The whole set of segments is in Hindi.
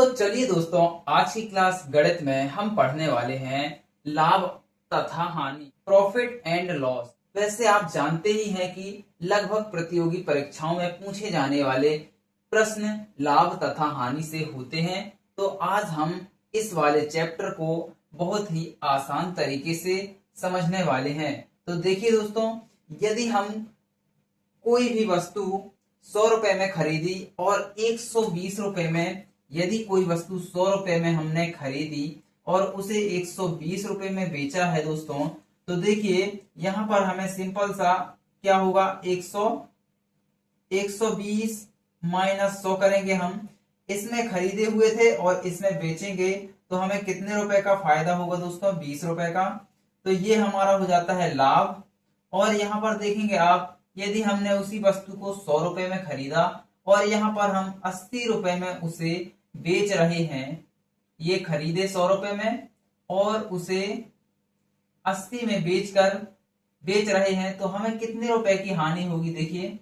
तो चलिए दोस्तों, आज की क्लास गणित में हम पढ़ने वाले हैं लाभ तथा हानि, प्रॉफिट एंड लॉस। वैसे आप जानते ही हैं कि लगभग प्रतियोगी परीक्षाओं में पूछे जाने वाले प्रश्न लाभ तथा हानि से होते हैं। तो आज हम इस वाले चैप्टर को बहुत ही आसान तरीके से समझने वाले हैं। तो देखिए दोस्तों, यदि हम कोई भी वस्तु 100 रुपए में खरीदी और 120 रुपए में, यदि कोई वस्तु 100 रुपए में हमने खरीदी और उसे 120 रुपए में बेचा है दोस्तों, तो देखिए यहां पर हमें सिंपल सा क्या होगा, 120 माइनस 100 करेंगे हम। इसमें खरीदे हुए थे और इसमें बेचेंगे तो हमें कितने रुपए का फायदा होगा दोस्तों, 20 रुपए का। तो ये हमारा हो जाता है लाभ। और यहाँ पर देखेंगे आप, यदि हमने उसी वस्तु को 100 रुपए में खरीदा और यहाँ पर हम 80 रुपए में उसे बेच रहे हैं, ये खरीदे 100 रुपए में और उसे 80 में बेच रहे हैं, तो हमें कितने रुपए की हानि होगी, देखिए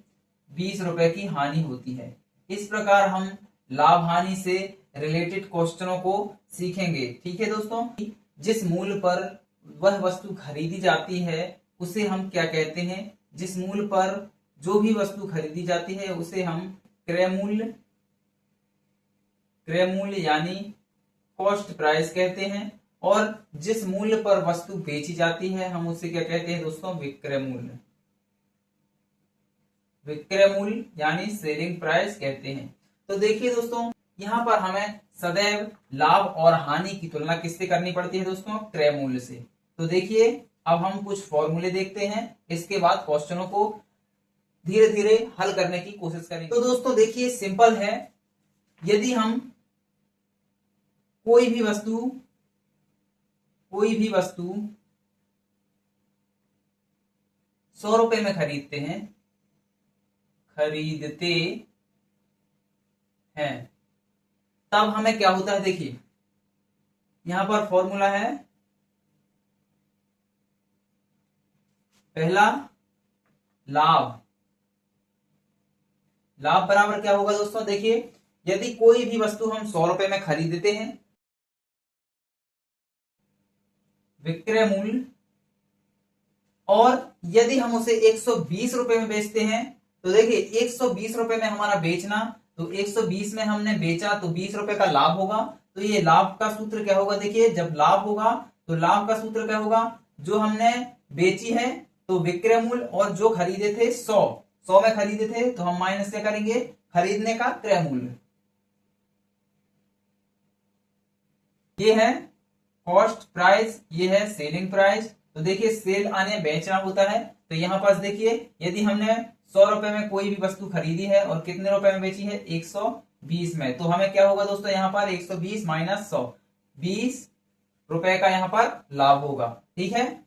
20 रुपए की हानि होती है। इस प्रकार हम लाभ हानि से रिलेटेड क्वेश्चनों को सीखेंगे। ठीक है दोस्तों, जिस मूल्य पर वह वस्तु खरीदी जाती है उसे हम क्या कहते हैं, जिस मूल्य पर जो भी वस्तु खरीदी जाती है उसे हम क्रय मूल्य यानी कॉस्ट प्राइस कहते हैं। और जिस मूल्य पर वस्तु बेची जाती है हम उसे क्या कहते हैं दोस्तों, विक्रय मूल्य यानी सेलिंग प्राइस कहते हैं। तो देखिए दोस्तों, यहाँ पर हमें सदैव लाभ और हानि की तुलना किससे करनी पड़ती है दोस्तों, क्रय मूल्य से। तो देखिए अब हम कुछ फॉर्मूले देखते हैं, इसके बाद क्वेश्चनों को धीरे धीरे हल करने की कोशिश करेंगे। तो दोस्तों देखिए सिंपल है, यदि हम कोई भी वस्तु 100 रुपए में खरीदते हैं, तब हमें क्या होता है, देखिए यहां पर फॉर्मूला है, पहला लाभ बराबर क्या होगा दोस्तों, देखिए यदि कोई भी वस्तु हम 100 रुपए में खरीदते हैं, विक्रय मूल्य, और यदि हम उसे 120 रुपए में बेचते हैं, तो देखिए 120 रुपए में हमारा बेचना, तो 120 में हमने बेचा तो 20 रुपए का लाभ होगा। तो ये लाभ का सूत्र क्या होगा, देखिए जब लाभ होगा तो लाभ का सूत्र क्या होगा, जो हमने बेची है तो विक्रय मूल्य, और जो खरीदे थे 100 में खरीदे थे तो हम माइनस क्या करेंगे, खरीदने का क्रय मूल्य। ये है कॉस्ट प्राइस, ये है सेलिंग प्राइस। तो देखिए सेल आने बेचना होता है, तो यहां पास देखिए यदि हमने 100 रुपए में कोई भी वस्तु खरीदी है और कितने रुपए में बेची है, 120 में, तो हमें क्या होगा दोस्तों, यहाँ पर 120 माइनस 100, 20 रुपए का यहाँ पर लाभ होगा। ठीक है,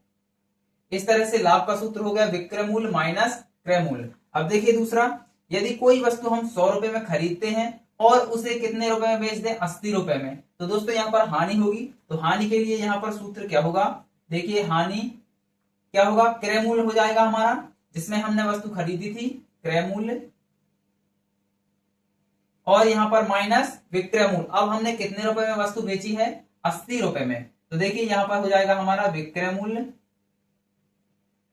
इस तरह से लाभ का सूत्र हो गया विक्रय मूल्य माइनस क्रय मूल्य। अब देखिए दूसरा, यदि कोई वस्तु हम 100 रुपए में खरीदते हैं और उसे कितने रुपए में बेच दें, 80 रुपए में, तो दोस्तों यहाँ पर हानि होगी। तो हानि के लिए यहाँ पर सूत्र क्या होगा, देखिए हानि क्या होगा, क्रय मूल्य हो जाएगा हमारा, जिसमें हमने वस्तु खरीदी थी, क्रय मूल्य, और यहाँ पर माइनस विक्रय मूल्य। अब हमने कितने रुपए में वस्तु बेची है, 80 रुपए में, तो देखिए यहाँ पर हो जाएगा हमारा विक्रय मूल्य,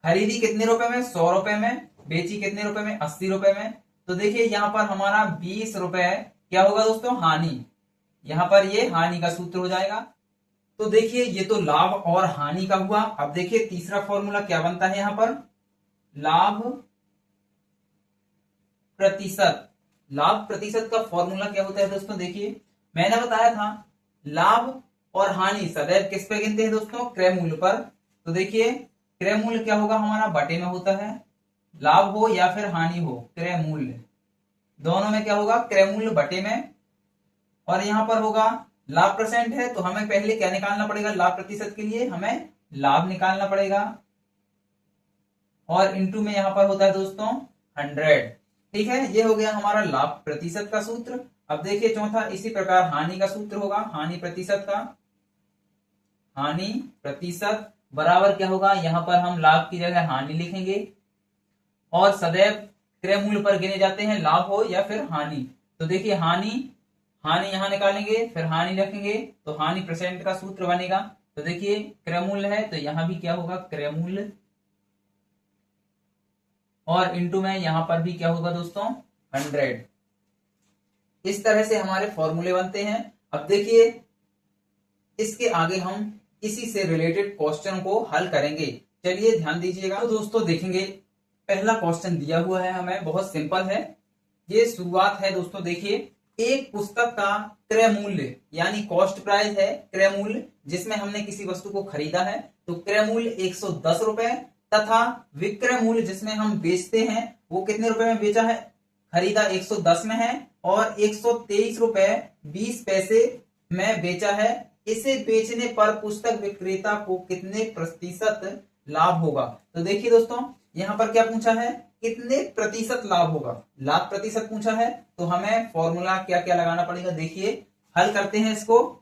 खरीदी कितने रुपए में, 100 रुपए में, बेची कितने रुपए में, 80 रुपए में। तो देखिए यहाँ पर हमारा 20 रुपए क्या होगा दोस्तों, हानि, यहाँ पर ये हानि का सूत्र हो जाएगा। तो देखिए ये तो लाभ और हानि का हुआ। अब देखिए तीसरा फॉर्मूला क्या बनता है, यहाँ पर लाभ प्रतिशत का फॉर्मूला क्या होता है दोस्तों, देखिए मैंने बताया था लाभ और हानि सदैव किस पे गिनते हैं दोस्तों, क्रय मूल्य पर। तो देखिए क्रय मूल्य क्या होगा, हमारा बटे में होता है, लाभ हो या फिर हानि हो, क्रय मूल्य दोनों में क्या होगा, क्रय मूल्य बटे में। और यहां पर होगा लाभ परसेंट है, तो हमें पहले क्या निकालना पड़ेगा, लाभ प्रतिशत के लिए हमें लाभ निकालना पड़ेगा, और इंटू में यहां पर होता है दोस्तों 100। ठीक है, ये हो गया हमारा लाभ प्रतिशत का सूत्र। अब देखिए चौथा, इसी प्रकार हानि का सूत्र होगा, हानि प्रतिशत बराबर क्या होगा, यहां पर हम लाभ की जगह हानि लिखेंगे, और सदैव क्रय मूल्य पर गिने जाते हैं, लाभ हो या फिर हानि। तो देखिए हानि हानि यहां निकालेंगे, फिर हानि रखेंगे तो हानि परसेंट का सूत्र बनेगा। तो देखिए क्रय मूल्य है तो यहां भी क्या होगा, क्रय मूल्य, और इंटू में यहां पर भी क्या होगा दोस्तों, 100। इस तरह से हमारे फॉर्मूले बनते हैं। अब देखिए इसके आगे हम इसी से रिलेटेड क्वेश्चन को हल करेंगे। चलिए ध्यान दीजिएगा। तो दोस्तों देखेंगे, पहला क्वेश्चन दिया हुआ है हमें, बहुत सिंपल है। ये शुरुआत है दोस्तों, देखिए एक पुस्तक का क्रय मूल्य यानी कॉस्ट प्राइस है क्रय मूल्य, जिसमें हमने किसी वस्तु को खरीदा है तो क्रय मूल्य 110 रुपए, तथा विक्रय मूल्य जिसमें हम बेचते हैं वो कितने रुपए में बेचा है, खरीदा 110 में है और 123 रुपए 20 पैसे में बेचा है। इसे बेचने पर पुस्तक विक्रेता को कितने प्रतिशत लाभ होगा। तो देखिए दोस्तों यहां पर क्या पूछा है, कितने प्रतिशत लाभ होगा, लाभ प्रतिशत पूछा है, तो हमें फॉर्मूला क्या क्या लगाना पड़ेगा। देखिए हल करते हैं इसको।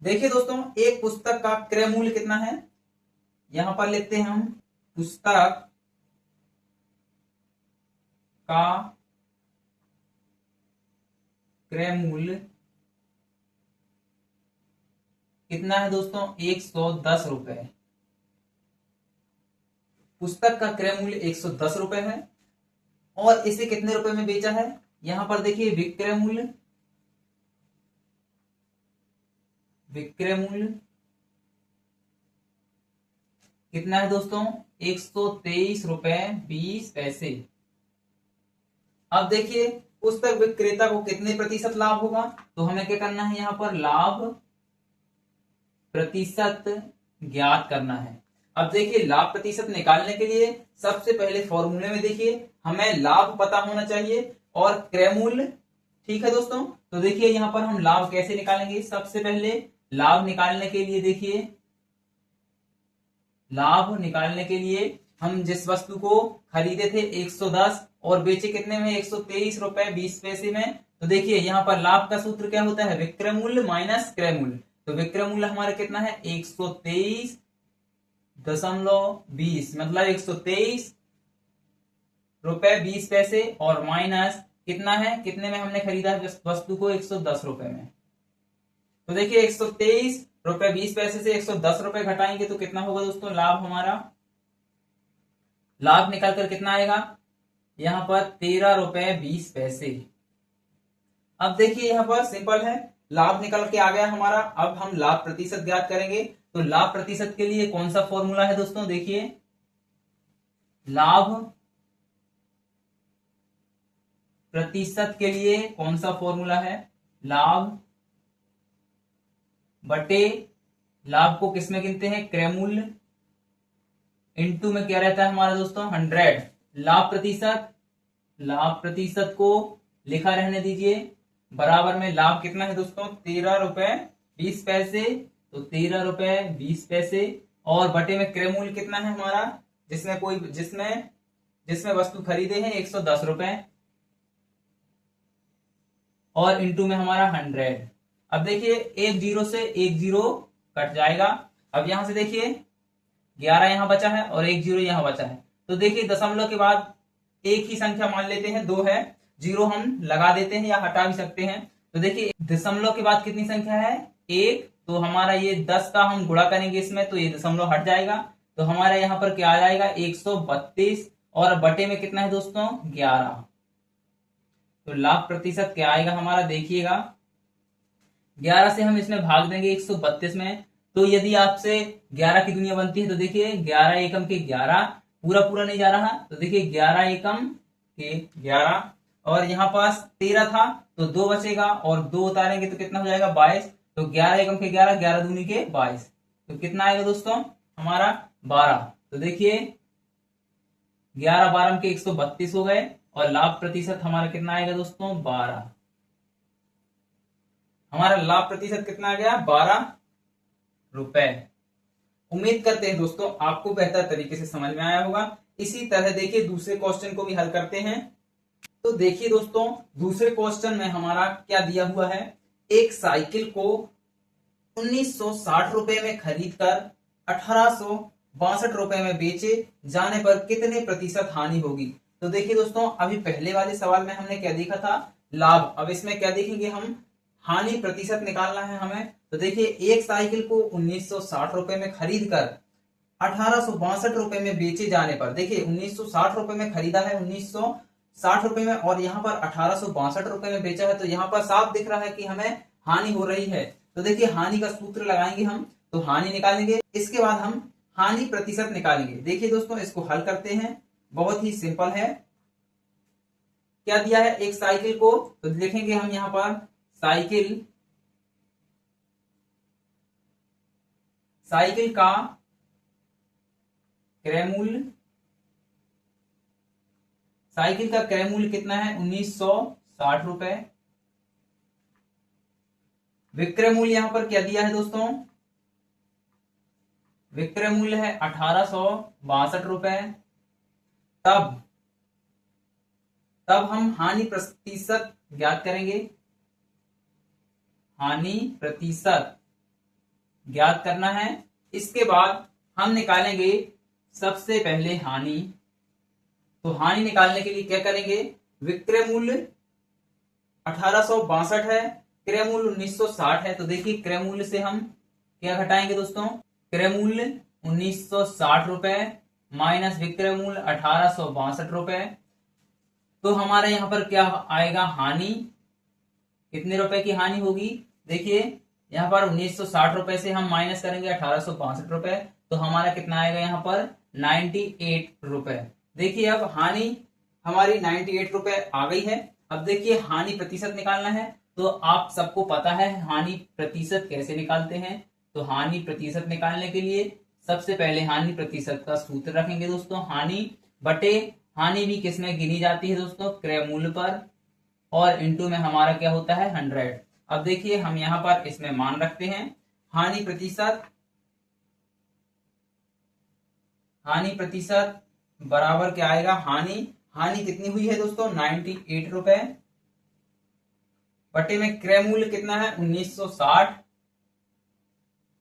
देखिए दोस्तों एक पुस्तक का क्रय मूल्य कितना है, यहां पर लिखते हैं हम पुस्तक का क्रय मूल्य कितना है दोस्तों, 110 रुपए। पुस्तक का क्रय मूल्य 110 रुपए है और इसे कितने रुपए में बेचा है, यहां पर देखिए विक्रय मूल्य, विक्रय मूल्य कितना है दोस्तों, 123 रुपए 20 पैसे। अब देखिए पुस्तक विक्रेता को कितने प्रतिशत लाभ होगा, तो हमें क्या करना है, यहां पर लाभ प्रतिशत ज्ञात करना है। अब देखिए लाभ प्रतिशत निकालने के लिए सबसे पहले फॉर्मूले में देखिए हमें लाभ पता होना चाहिए और क्रय मूल्य, ठीक है दोस्तों। तो देखिए यहां पर हम लाभ कैसे निकालेंगे, सबसे पहले लाभ निकालने के लिए देखिए, लाभ निकालने के लिए हम जिस वस्तु को खरीदे थे 110 और बेचे कितने में, 123 रुपए 20 पैसे में। तो देखिए यहां पर लाभ का सूत्र क्या होता है, विक्रय मूल्य माइनस क्रय मूल्य। तो विक्रय मूल्य हमारा कितना है, 123.20, मतलब 123 रुपए 20 पैसे, और माइनस कितना है, कितने में हमने खरीदा है वस्तु को, 110 रुपए में। तो देखिए 123 रुपए 20 पैसे से 110 रुपए घटाएंगे तो कितना होगा दोस्तों, लाभ हमारा, लाभ निकल कर कितना आएगा, यहां पर 13 रुपए 20 पैसे। अब देखिए यहां पर सिंपल है, लाभ निकल के आ गया हमारा। अब हम लाभ प्रतिशत ज्ञात करेंगे। तो लाभ प्रतिशत के लिए कौन सा फॉर्मूला है दोस्तों, देखिए लाभ प्रतिशत के लिए कौन सा फॉर्मूला है, लाभ बटे, लाभ को किसमें गिनते हैं, क्रय मूल्य, इनटू में क्या रहता है हमारा दोस्तों, 100। लाभ प्रतिशत को लिखा रहने दीजिए, बराबर में लाभ कितना है दोस्तों, 13 रुपए 20 पैसे, तो 13 रुपए 20 पैसे, और बटे में क्रय मूल्य कितना है हमारा, जिसमें वस्तु खरीदे हैं 110 रुपए, और इंटू में हमारा 100। अब देखिए एक जीरो से एक जीरो कट जाएगा। अब यहां से देखिए 11 यहां बचा है और एक जीरो यहां बचा है। तो देखिए दशमलव के बाद एक ही संख्या मान लेते हैं, 2 है, जीरो हम लगा देते हैं या हटा भी सकते हैं। तो देखिए दशमलव के बाद कितनी संख्या है, 1, तो हमारा ये 10 का हम गुणा करेंगे इसमें तो ये दशमलव हट जाएगा। तो हमारा यहाँ पर क्या आ जाएगा, 132, और बटे में कितना है दोस्तों, 11। तो लाभ प्रतिशत क्या आएगा हमारा, देखिएगा 11 से हम इसमें भाग देंगे 132 में। तो यदि आपसे 11 की दुनिया बनती है तो देखिए 11 एकम के 11, पूरा नहीं जा रहा, तो देखिए 11 एकम के 11, और यहाँ पास 13 था तो 2 बचेगा, और 2 उतारेंगे तो कितना हो जाएगा, 22। तो 11 एकम के 11, 11 दूनी के 22, तो कितना आएगा दोस्तों हमारा, 12। तो देखिए 11 12 के 132 हो गए, और लाभ प्रतिशत हमारा कितना आएगा दोस्तों, 12। हमारा लाभ प्रतिशत कितना आ गया, 12 रुपए। उम्मीद करते हैं दोस्तों आपको बेहतर तरीके से समझ में आया होगा। इसी तरह देखिए दूसरे क्वेश्चन को भी हल करते हैं। तो देखिए दोस्तों दूसरे क्वेश्चन में हमारा क्या दिया हुआ है, एक साइकिल को 1960 रुपए में खरीदकर 1862 रुपए में बेचे जाने पर कितने प्रतिशत हानि होगी। तो देखिए दोस्तों, अभी पहले वाले सवाल में हमने क्या देखा था, लाभ। अब इसमें क्या देखेंगे हम, हानि प्रतिशत निकालना है हमें। तो देखिए, एक साइकिल को 1960 रुपए में खरीद कर 1862 रुपए में बेचे जाने पर, देखिए 1960 रुपए में खरीदा है, 1960 रुपए में, और यहाँ पर 1862 रुपए में बेचा है, तो यहाँ पर साफ दिख रहा है कि हमें हानि हो रही है। तो देखिए, हानि का सूत्र लगाएंगे हम, तो हानि निकालेंगे, इसके बाद हम हानि प्रतिशत निकालेंगे। देखिए दोस्तों, इसको हल करते हैं, बहुत ही सिंपल है। क्या दिया है, एक साइकिल को, तो लिखेंगे हम यहां पर साइकिल का क्रय मूल्य, साइकिल का क्रय मूल्य कितना है, 1960 रुपए। विक्रय मूल्य यहां पर क्या दिया है दोस्तों, विक्रय मूल्य है 1862 रुपए। तब हम हानि प्रतिशत ज्ञात करेंगे, हानि प्रतिशत ज्ञात करना है। इसके बाद हम निकालेंगे सबसे पहले हानि। तो हानि निकालने के लिए क्या करेंगे, विक्रय मूल्य 1862 है, क्रय मूल्य 1960 है। तो देखिए, क्रय मूल्य से हम क्या घटाएंगे दोस्तों, क्रय मूल्य 1960 रुपए माइनस विक्रय मूल्य 1862 रुपए। तो हमारे यहां पर क्या आएगा, हानि, कितने रुपए की हानि होगी, देखिए यहां पर 1960 रुपए से हम माइनस करेंगे 1862 रुपए, तो हमारा कितना आएगा यहाँ पर 98 रुपए। देखिए, अब हानि हमारी 98 रुपए आ गई है। अब देखिए, हानि प्रतिशत निकालना है, तो आप सबको पता है हानि प्रतिशत कैसे निकालते हैं। तो हानि प्रतिशत निकालने के लिए सबसे पहले हानि प्रतिशत का सूत्र रखेंगे दोस्तों, हानि बटे, हानि भी किसमें गिनी जाती है दोस्तों, क्रय मूल्य पर, और इनटू में हमारा क्या होता है 100। अब देखिए, हम यहां पर इसमें मान रखते हैं, हानि प्रतिशत बराबर क्या आएगा, हानि कितनी हुई है दोस्तों, 98 रुपए, बटे में क्रय मूल्य कितना है 1960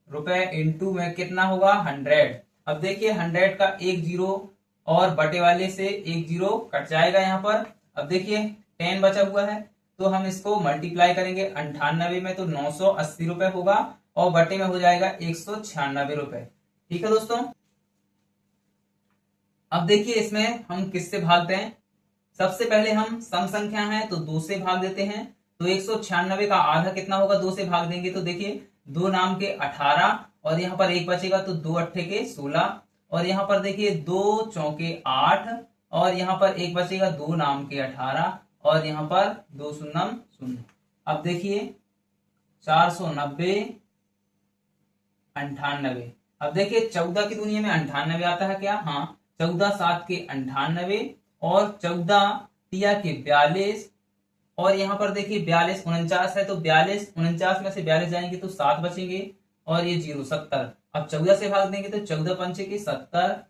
रुपए, इंटू में कितना होगा 100। अब देखिए, 100 का एक जीरो और बटे वाले से एक जीरो कट जाएगा यहाँ पर। अब देखिए, 10 बचा हुआ है, तो हम इसको मल्टीप्लाई करेंगे 98 में, तो 980 रुपए होगा, और बटे में हो जाएगा 196 रुपए। ठीक है दोस्तों। अब देखिए, इसमें हम किससे भागते हैं, सबसे पहले हम सम संख्या है तो 2 से भाग देते हैं। तो 196 का आधा कितना होगा, 2 से भाग देंगे, तो देखिए 2 नाम के 18, और यहाँ पर एक बचेगा, तो 2 अट्ठे के 16, और यहाँ पर देखिए 2 चौके 8, और यहाँ पर एक बचेगा 2 नाम के 18, और यहाँ पर 2 शून्यम 0। अब देखिए 490 98। अब देखिए, 14 की दुनिया में 98 आता है क्या, हाँ, 14 7 के 98, और 14 तिया के 42, और यहाँ पर देखिए 42 49 है, तो 42 49 में से 42 जाएंगे तो 7 बचेंगे, और ये 0 70। अब 14 से भाग देंगे तो 14 पंचे के 70,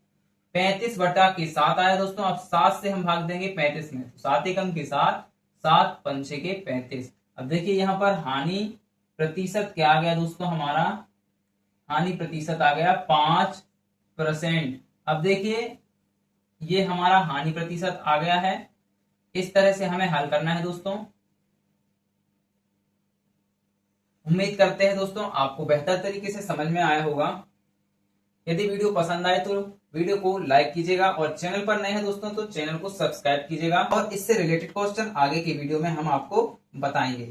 35 बटा के 7 आया दोस्तों। अब 7 से हम भाग देंगे 35 में, तो 7 एकम के 7, 7 पंचे के 35। अब देखिए, यहाँ पर हानि प्रतिशत क्या आ गया दोस्तों, हमारा हानि प्रतिशत आ गया 5%। अब देखिए, ये हमारा हानि प्रतिशत आ गया है। इस तरह से हमें हल करना है दोस्तों। उम्मीद करते हैं दोस्तों आपको बेहतर तरीके से समझ में आया होगा। यदि वीडियो पसंद आए तो वीडियो को लाइक कीजिएगा, और चैनल पर नए हैं दोस्तों तो चैनल को सब्सक्राइब कीजिएगा, और इससे रिलेटेड क्वेश्चन आगे की वीडियो में हम आपको बताएंगे।